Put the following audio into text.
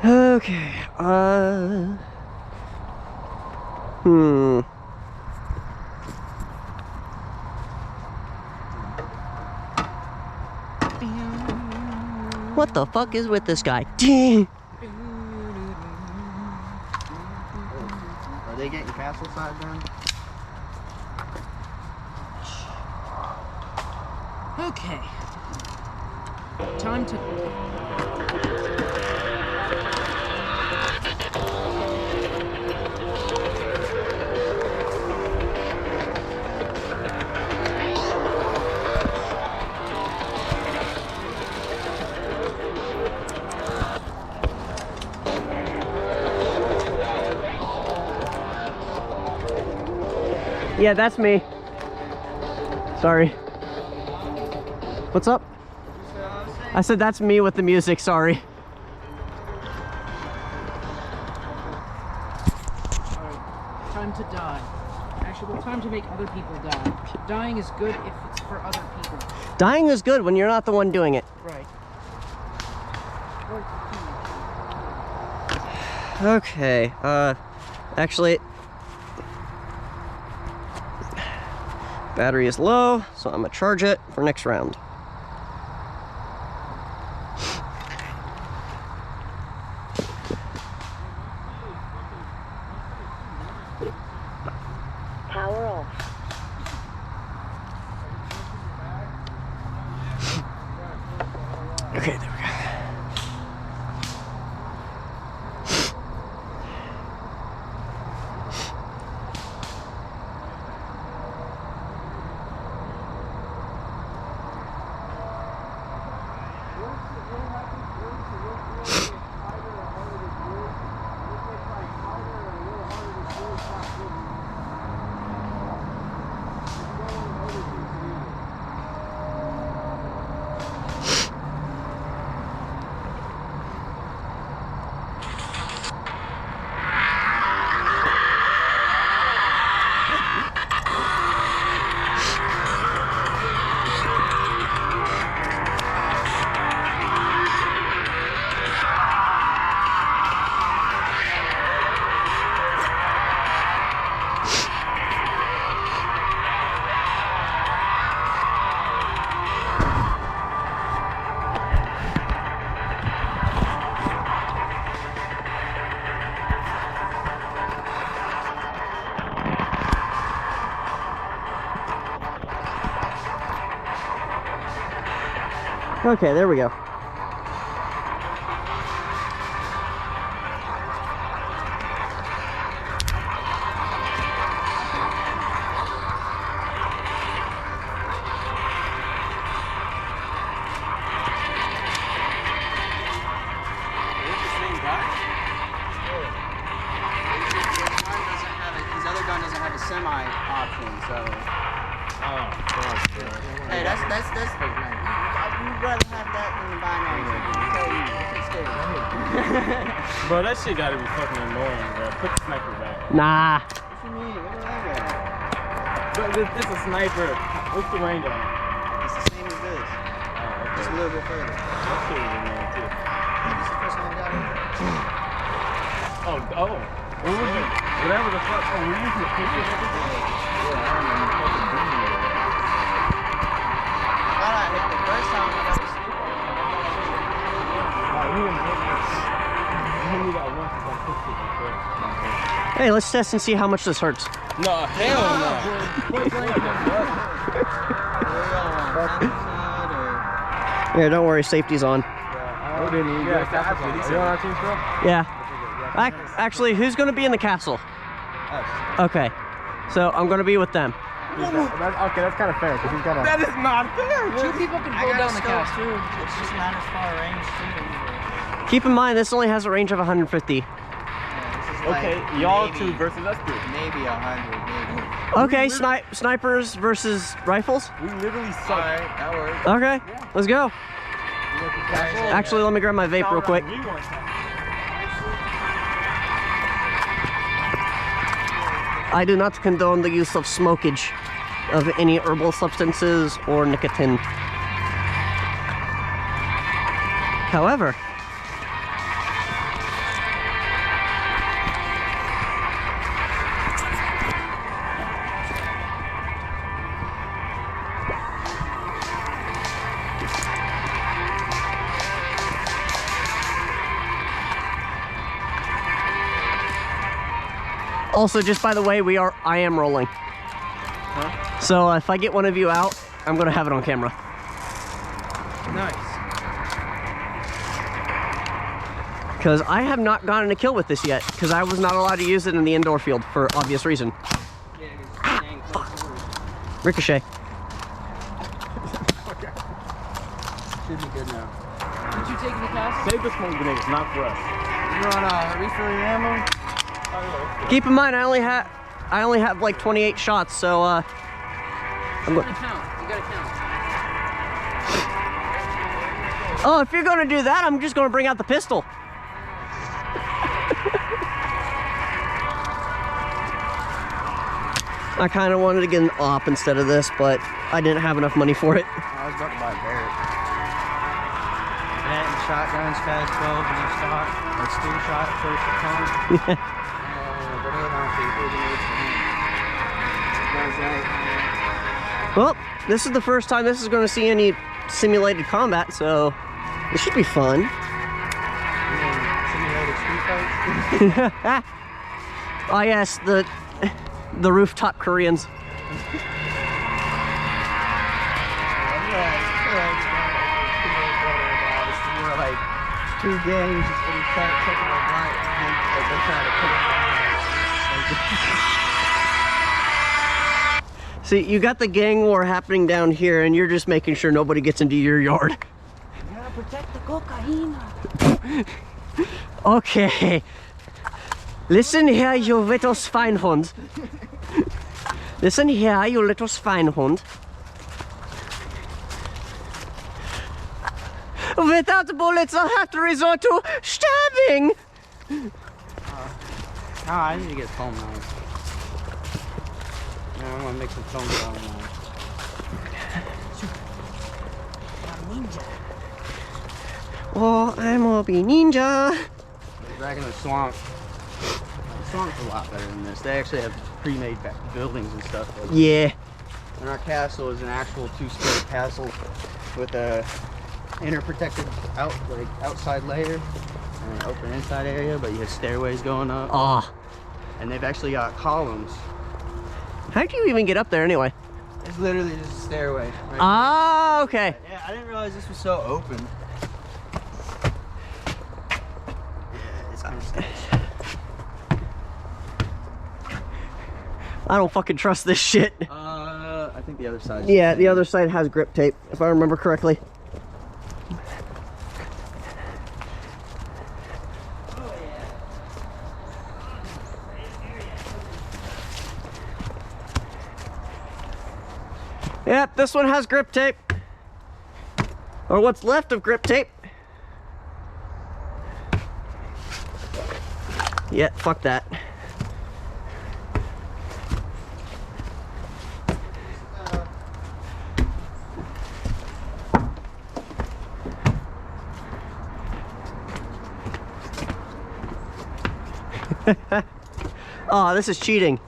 Okay, what the fuck is with this guy? Are they getting castle side then? Okay. Time to... Yeah, that's me. Sorry. What's up? I said that's me with the music, sorry. Alright, time to die. Actually, well, time to make other people die. Dying is good if it's for other people. Dying is good when you're not the one doing it. Right. Okay, actually, battery is low, so I'm gonna charge it for next round. Power off. Okay, there we go. Okay, there we go. His other gun doesn't have a semi option, so. Oh, hey, that's. You'd rather have that than the binary. Bro, that shit gotta be fucking annoying, bro. Put the sniper back. Nah. What you mean? Look at that guy. But this is a sniper. What's the range on it? It's the same as this. Just a little bit further. That shit is annoying too. This is the first one I got in. Oh. What was it? Whatever the fuck. Oh, we're using the picture and everything? Yeah, I don't know. Fucking beating it. I hit the first time I got to sleep. Hey, let's test and see how much this hurts. No, hell no. Yeah, don't worry, safety's on. Yeah. Actually, who's going to be in the castle? Okay, so I'm going to be with them. Okay, that's kind of fair because he's got a. That is not fair. Two people can hold down the castle. too. It's just not as far range too. Keep in mind, this only has a range of 150. Okay, like y'all maybe, two versus us two. Maybe 100, maybe. Okay, snipers versus rifles. We literally suck. Alright, that works. Okay, let's go. Actually, let me grab my vape real quick. I do not condone the use of smokage of any herbal substances or nicotine. Also, just by the way, I am rolling. Huh? So if I get one of you out, I'm gonna have it on camera. Nice. Because I have not gotten a kill with this yet, because I was not allowed to use it in the indoor field for obvious reason. Ricochet. Should be good now. Did you take the cast? Save the smoke grenades, not for us. You want to refill your ammo? Keep in mind, I only have like 28 shots, so You gotta count. You gotta count. oh, if you're gonna do that, I'm just gonna bring out the pistol. I kind of wanted to get an op instead of this, but I didn't have enough money for it. I was about to buy a Barrett. That and shotguns, fast 12, and you stock. That's 2 shot first pump. Well, this is the first time this is going to see any simulated combat, so it should be fun. Simulated street fights? Oh yes, the rooftop Koreans. Like 2 games, it's been taking a night, and they're trying to put it on. See, you got the gang war happening down here, and you're just making sure nobody gets into your yard. You gotta protect the cocaine. Okay. Listen here, you little Schweinhund. Listen here, you little Schweinhund. Without bullets, I'll have to resort to stabbing. I need to get foam knives. Yeah, I'm gonna make some foam knives. Oh, I'm a be ninja. Back in the swamp. The swamp's a lot better than this. They actually have pre-made buildings and stuff. Yeah. And our castle is an actual 2-story castle with a inner protected outside layer and an open inside area, but you have stairways going up. Ah. And they've actually got columns. How'd you even get up there anyway? It's literally just a stairway. Right Ah, okay. Yeah, I didn't realize this was so open. Yeah, it's kind of sketchy. I don't fucking trust this shit. I think the other side. Yeah, the other side has grip tape, if I remember correctly. Yep, this one has grip tape. Or what's left of grip tape. Yeah, fuck that. Oh, this is cheating.